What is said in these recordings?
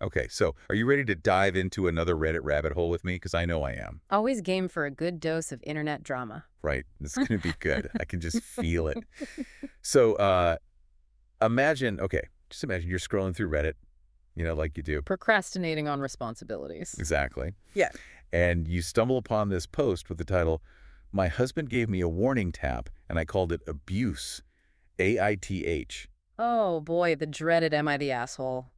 Okay, so are you ready to dive into another Reddit rabbit hole with me? Because I know I am. Always game for a good dose of internet drama. Right? This is going to be good. I can just feel it. So just imagine you're scrolling through Reddit, like you do. Procrastinating on responsibilities. Exactly. Yeah. And you stumble upon this post with the title, "My husband gave me a warning tap, and I called it abuse, AITH." Oh boy, the dreaded Am I the Asshole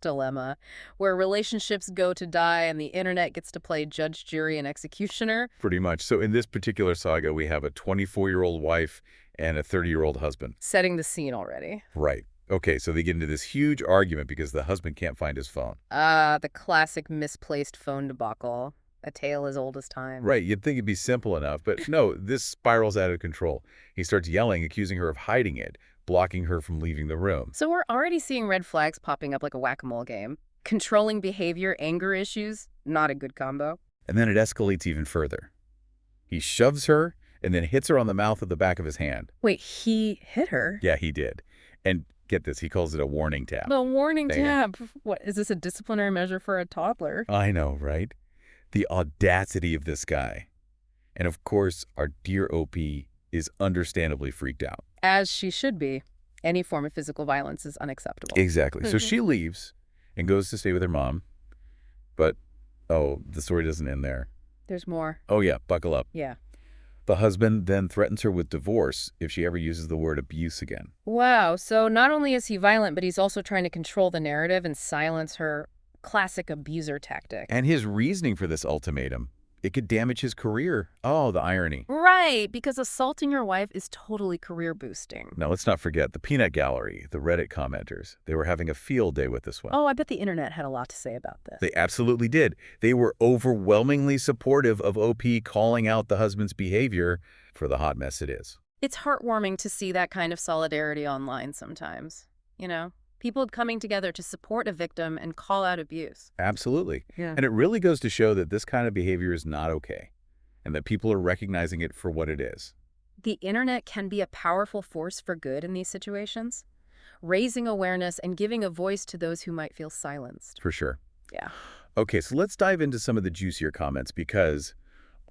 dilemma, where relationships go to die and the internet gets to play judge, jury, and executioner. Pretty much. So in this particular saga, we have a 24-year-old wife and a 30-year-old husband. Setting the scene already. Right. Okay, so they get into this huge argument because the husband can't find his phone. The classic misplaced phone debacle. A tale as old as time. Right, you'd think it'd be simple enough, but no, this spirals out of control. He starts yelling, accusing her of hiding it, blocking her from leaving the room. So we're already seeing red flags popping up like a whack-a-mole game. Controlling behavior, anger issues, not a good combo. And then it escalates even further. He shoves her and then hits her on the mouth with the back of his hand. Wait, he hit her? Yeah, he did. And get this, he calls it a warning tap. The warning Damn. tap. What, is this a disciplinary measure for a toddler? I know, right? The audacity of this guy. And of course, our dear OP is understandably freaked out. As she should be. Any form of physical violence is unacceptable. Exactly. So she leaves and goes to stay with her mom. But, oh, the story doesn't end there. There's more. Oh, yeah, buckle up. Yeah. The husband then threatens her with divorce if she ever uses the word abuse again. Wow, so not only is he violent, but he's also trying to control the narrative and silence her. Classic abuser tactic. And his reasoning for this ultimatum, it could damage his career. Oh, the irony. Right, because assaulting your wife is totally career boosting. Now, let's not forget the peanut gallery, the Reddit commenters. They were having a field day with this one. Oh, I bet the internet had a lot to say about this. They absolutely did. They were overwhelmingly supportive of OP calling out the husband's behavior for the hot mess it is. It's heartwarming to see that kind of solidarity online sometimes, People coming together to support a victim and call out abuse. Absolutely. Yeah. And it really goes to show that this kind of behavior is not okay and that people are recognizing it for what it is. The internet can be a powerful force for good in these situations, raising awareness and giving a voice to those who might feel silenced. For sure. Yeah. Okay, so let's dive into some of the juicier comments because,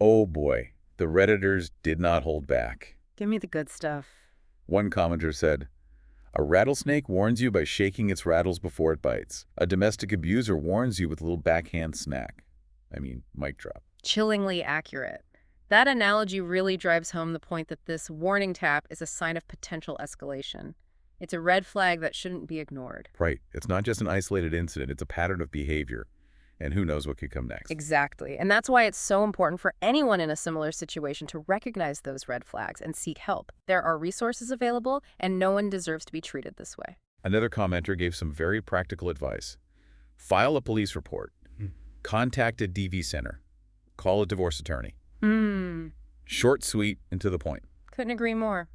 oh boy, the Redditors did not hold back. Give me the good stuff. One commenter said, "A rattlesnake warns you by shaking its rattles before it bites. A domestic abuser warns you with a little backhand smack." I mean, mic drop. Chillingly accurate. That analogy really drives home the point that this warning tap is a sign of potential escalation. It's a red flag that shouldn't be ignored. Right. It's not just an isolated incident. It's a pattern of behavior. And who knows what could come next. Exactly. And that's why it's so important for anyone in a similar situation to recognize those red flags and seek help. There are resources available, and no one deserves to be treated this way. Another commenter gave some very practical advice. File a police report. Contact a DV center. Call a divorce attorney. Short, sweet, and to the point. Couldn't agree more.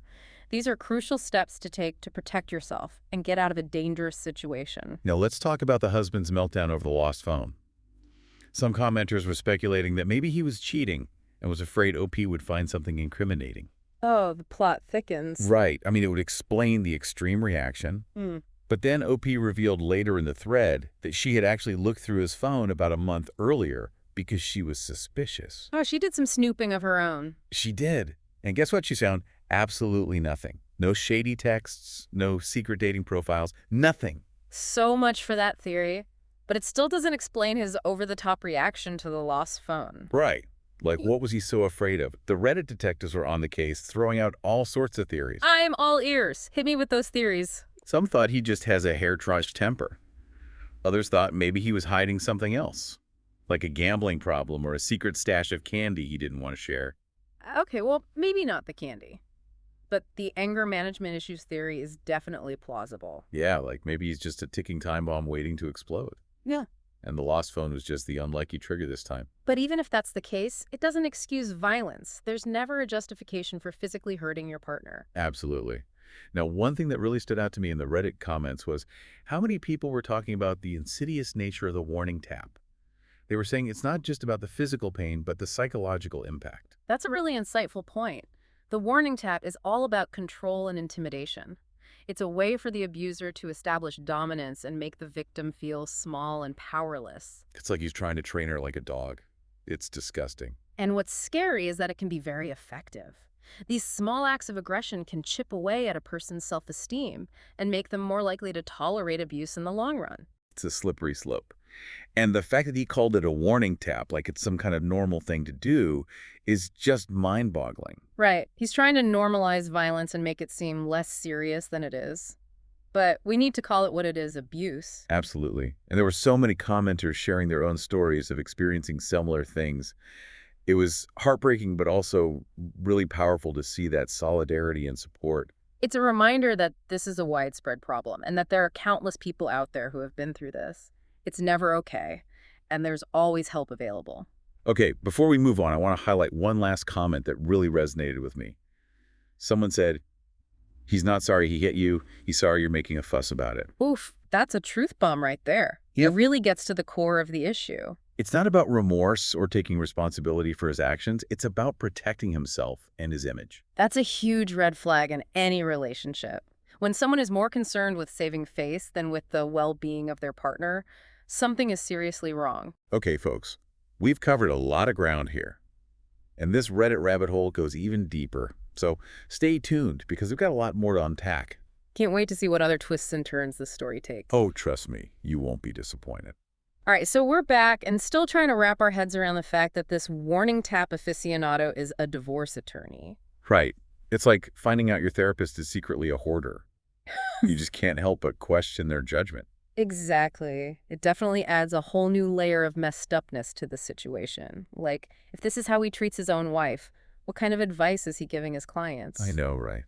These are crucial steps to take to protect yourself and get out of a dangerous situation. Now let's talk about the husband's meltdown over the lost phone. Some commenters were speculating that maybe he was cheating and was afraid OP would find something incriminating. Oh, the plot thickens. Right. I mean, it would explain the extreme reaction. But then OP revealed later in the thread that she had actually looked through his phone about a month earlier because she was suspicious. Oh, she did some snooping of her own. She did. And guess what she found? Absolutely nothing. No shady texts, no secret dating profiles, nothing. So much for that theory. But it still doesn't explain his over-the-top reaction to the lost phone. Right. Like, what was he so afraid of? The Reddit detectives were on the case, throwing out all sorts of theories. I'm all ears. Hit me with those theories. Some thought he just has a hair-trashed temper. Others thought maybe he was hiding something else, like a gambling problem or a secret stash of candy he didn't want to share. Okay, well, maybe not the candy. But the anger management issues theory is definitely plausible. Yeah, like maybe he's just a ticking time bomb waiting to explode. Yeah. And the lost phone was just the unlucky trigger this time. But even if that's the case, it doesn't excuse violence. There's never a justification for physically hurting your partner. Absolutely. Now, one thing that really stood out to me in the Reddit comments was how many people were talking about the insidious nature of the warning tap. They were saying it's not just about the physical pain, but the psychological impact. That's a really insightful point. The warning tap is all about control and intimidation. It's a way for the abuser to establish dominance and make the victim feel small and powerless. It's like he's trying to train her like a dog. It's disgusting. And what's scary is that it can be very effective. These small acts of aggression can chip away at a person's self-esteem and make them more likely to tolerate abuse in the long run. It's a slippery slope. And the fact that he called it a warning tap, like it's some kind of normal thing to do, is just mind-boggling. Right. He's trying to normalize violence and make it seem less serious than it is. But we need to call it what it is, abuse. Absolutely. And there were so many commenters sharing their own stories of experiencing similar things. It was heartbreaking, but also really powerful to see that solidarity and support. It's a reminder that this is a widespread problem and that there are countless people out there who have been through this. It's never okay, and there's always help available. Okay, before we move on, I want to highlight one last comment that really resonated with me. Someone said, "He's not sorry he hit you. He's sorry you're making a fuss about it." Oof, that's a truth bomb right there. Yep. It really gets to the core of the issue. It's not about remorse or taking responsibility for his actions. It's about protecting himself and his image. That's a huge red flag in any relationship. When someone is more concerned with saving face than with the well-being of their partner, something is seriously wrong. Okay, folks, we've covered a lot of ground here. And this Reddit rabbit hole goes even deeper. So stay tuned because we've got a lot more to unpack. Can't wait to see what other twists and turns this story takes. Oh, trust me, you won't be disappointed. All right, so we're back and still trying to wrap our heads around the fact that this warning tap aficionado is a divorce attorney. Right. It's like finding out your therapist is secretly a hoarder. You just can't help but question their judgment. Exactly. It definitely adds a whole new layer of messed upness to the situation. Like, if this is how he treats his own wife, what kind of advice is he giving his clients? I know, right?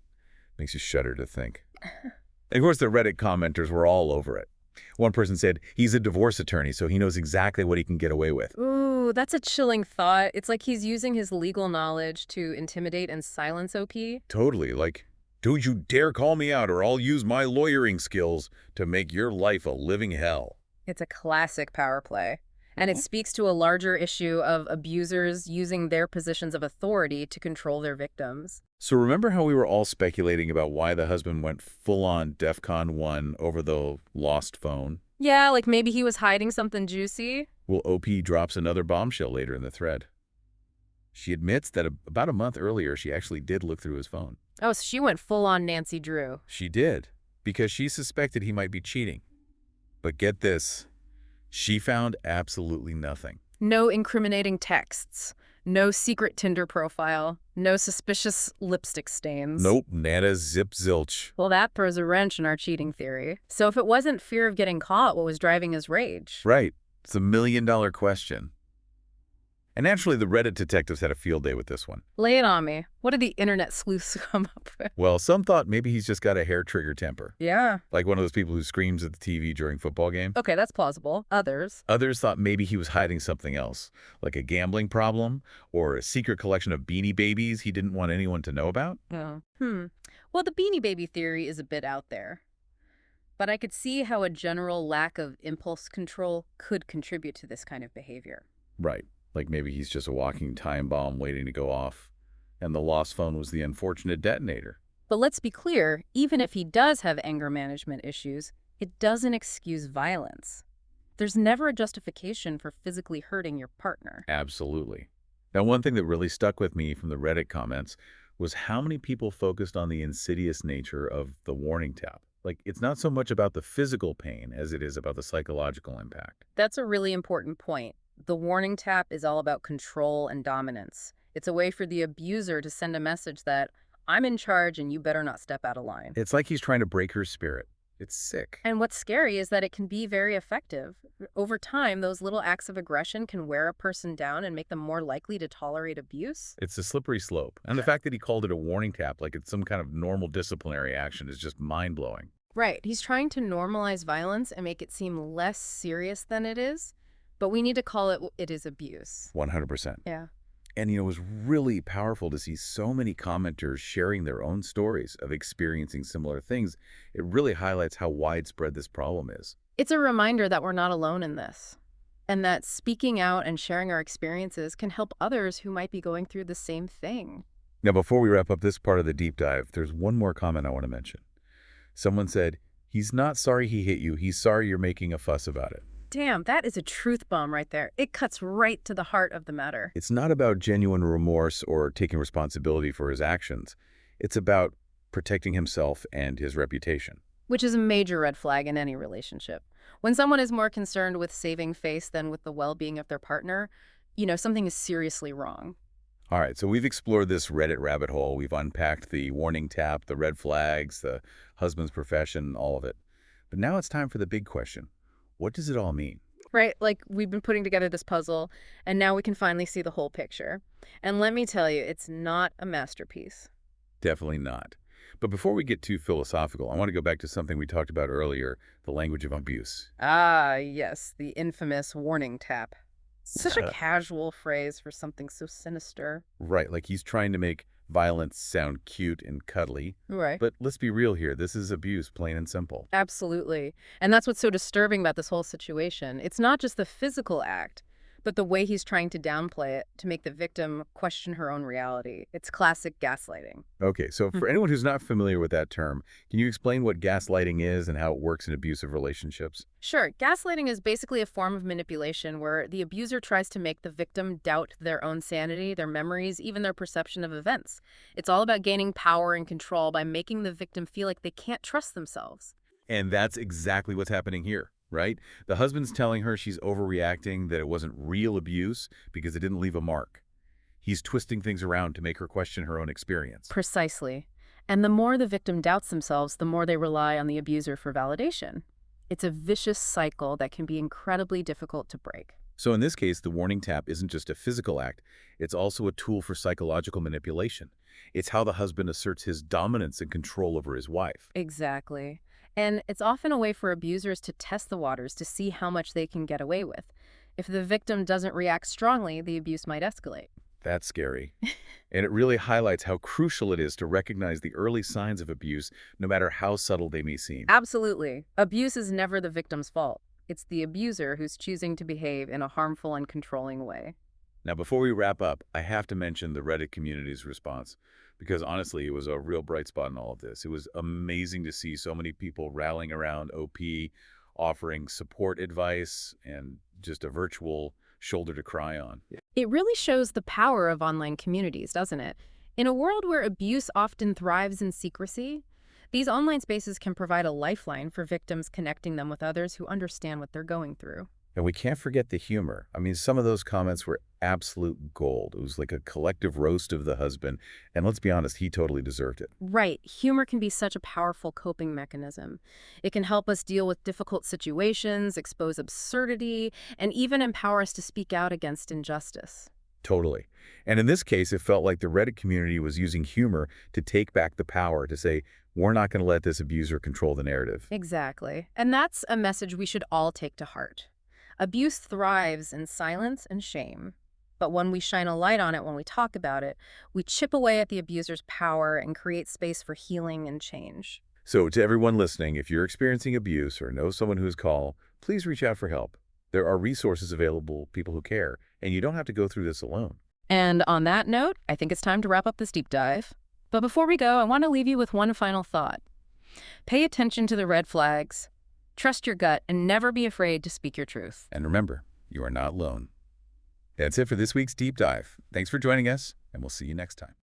Makes you shudder to think. And of course, the Reddit commenters were all over it. One person said, he's a divorce attorney, so he knows exactly what he can get away with. Ooh, that's a chilling thought. It's like he's using his legal knowledge to intimidate and silence OP. Totally, like, don't you dare call me out or I'll use my lawyering skills to make your life a living hell. It's a classic power play. And it speaks to a larger issue of abusers using their positions of authority to control their victims. So remember how we were all speculating about why the husband went full-on DEFCON 1 over the lost phone? Yeah, like maybe he was hiding something juicy. Well, OP drops another bombshell later in the thread. She admits that about a month earlier, she actually did look through his phone. Oh, so she went full-on Nancy Drew. She did, because she suspected he might be cheating. But get this, she found absolutely nothing. No incriminating texts. No secret Tinder profile. No suspicious lipstick stains. Nope, nada zip zilch. Well, that throws a wrench in our cheating theory. So if it wasn't fear of getting caught, what was driving his rage? Right. It's a million-dollar question. And naturally, the Reddit detectives had a field day with this one. Lay it on me. What did the internet sleuths come up with? Well, some thought maybe he's just got a hair-trigger temper. Yeah. Like one of those people who screams at the TV during football game. Okay, that's plausible. Others? Others thought maybe he was hiding something else, like a gambling problem or a secret collection of Beanie Babies he didn't want anyone to know about. Oh. Well, the Beanie Baby theory is a bit out there. But I could see how a general lack of impulse control could contribute to this kind of behavior. Right. Like maybe he's just a walking time bomb waiting to go off, and the lost phone was the unfortunate detonator. But let's be clear, even if he does have anger management issues, it doesn't excuse violence. There's never a justification for physically hurting your partner. Absolutely. Now, one thing that really stuck with me from the Reddit comments was how many people focused on the insidious nature of the warning tap. Like, it's not so much about the physical pain as it is about the psychological impact. That's a really important point. The warning tap is all about control and dominance. It's a way for the abuser to send a message that, I'm in charge and you better not step out of line. It's like he's trying to break her spirit. It's sick. And what's scary is that it can be very effective. Over time, those little acts of aggression can wear a person down and make them more likely to tolerate abuse. It's a slippery slope. And the fact that he called it a warning tap like it's some kind of normal disciplinary action is just mind-blowing. Right. He's trying to normalize violence and make it seem less serious than it is. But we need to call it is abuse. 100%. Yeah. And, it was really powerful to see so many commenters sharing their own stories of experiencing similar things. It really highlights how widespread this problem is. It's a reminder that we're not alone in this, and that speaking out and sharing our experiences can help others who might be going through the same thing. Now, before we wrap up this part of the deep dive, there's one more comment I want to mention. Someone said, "He's not sorry he hit you. He's sorry you're making a fuss about it." Damn, that is a truth bomb right there. It cuts right to the heart of the matter. It's not about genuine remorse or taking responsibility for his actions. It's about protecting himself and his reputation. Which is a major red flag in any relationship. When someone is more concerned with saving face than with the well-being of their partner, something is seriously wrong. All right, so we've explored this Reddit rabbit hole. We've unpacked the warning tap, the red flags, the husband's profession, all of it. But now it's time for the big question. What does it all mean? Right? Like we've been putting together this puzzle, and now we can finally see the whole picture. And let me tell you, it's not a masterpiece. Definitely not. But before we get too philosophical, I want to go back to something we talked about earlier, the language of abuse. Ah, yes, the infamous warning tap. Such a casual phrase for something so sinister. Right, like he's trying to make violence sound cute and cuddly. Right. But let's be real here. This is abuse, plain and simple. Absolutely. And that's what's so disturbing about this whole situation. It's not just the physical act, but the way he's trying to downplay it to make the victim question her own reality. It's classic gaslighting. Okay, so for anyone who's not familiar with that term, can you explain what gaslighting is and how it works in abusive relationships? Sure, gaslighting is basically a form of manipulation where the abuser tries to make the victim doubt their own sanity, their memories, even their perception of events. It's all about gaining power and control by making the victim feel like they can't trust themselves. And that's exactly what's happening here, right? The husband's telling her she's overreacting, that it wasn't real abuse because it didn't leave a mark. He's twisting things around to make her question her own experience. Precisely. And the more the victim doubts themselves, the more they rely on the abuser for validation. It's a vicious cycle that can be incredibly difficult to break. So in this case, the warning tap isn't just a physical act, it's also a tool for psychological manipulation. It's how the husband asserts his dominance and control over his wife. Exactly. And it's often a way for abusers to test the waters to see how much they can get away with. If the victim doesn't react strongly, the abuse might escalate. That's scary. And it really highlights how crucial it is to recognize the early signs of abuse, no matter how subtle they may seem. Absolutely. Abuse is never the victim's fault. It's the abuser who's choosing to behave in a harmful and controlling way. Now, before we wrap up, I have to mention the Reddit community's response, because honestly, it was a real bright spot in all of this. It was amazing to see so many people rallying around OP, offering support advice, and just a virtual shoulder to cry on. It really shows the power of online communities, doesn't it? In a world where abuse often thrives in secrecy, these online spaces can provide a lifeline for victims, connecting them with others who understand what they're going through. And we can't forget the humor. I mean, some of those comments were absolute gold. It was like a collective roast of the husband. And let's be honest, he totally deserved it. Right. Humor can be such a powerful coping mechanism. It can help us deal with difficult situations, expose absurdity, and even empower us to speak out against injustice. Totally. And in this case, it felt like the Reddit community was using humor to take back the power, to say, we're not going to let this abuser control the narrative. Exactly. And that's a message we should all take to heart. Abuse thrives in silence and shame. But when we shine a light on it, when we talk about it, we chip away at the abuser's power and create space for healing and change. So to everyone listening, if you're experiencing abuse or know someone who's called, please reach out for help. There are resources available, people who care, and you don't have to go through this alone. And on that note, I think it's time to wrap up this deep dive. But before we go, I want to leave you with one final thought. Pay attention to the red flags. Trust your gut and never be afraid to speak your truth. And remember, you are not alone. That's it for this week's Deep Dive. Thanks for joining us, and we'll see you next time.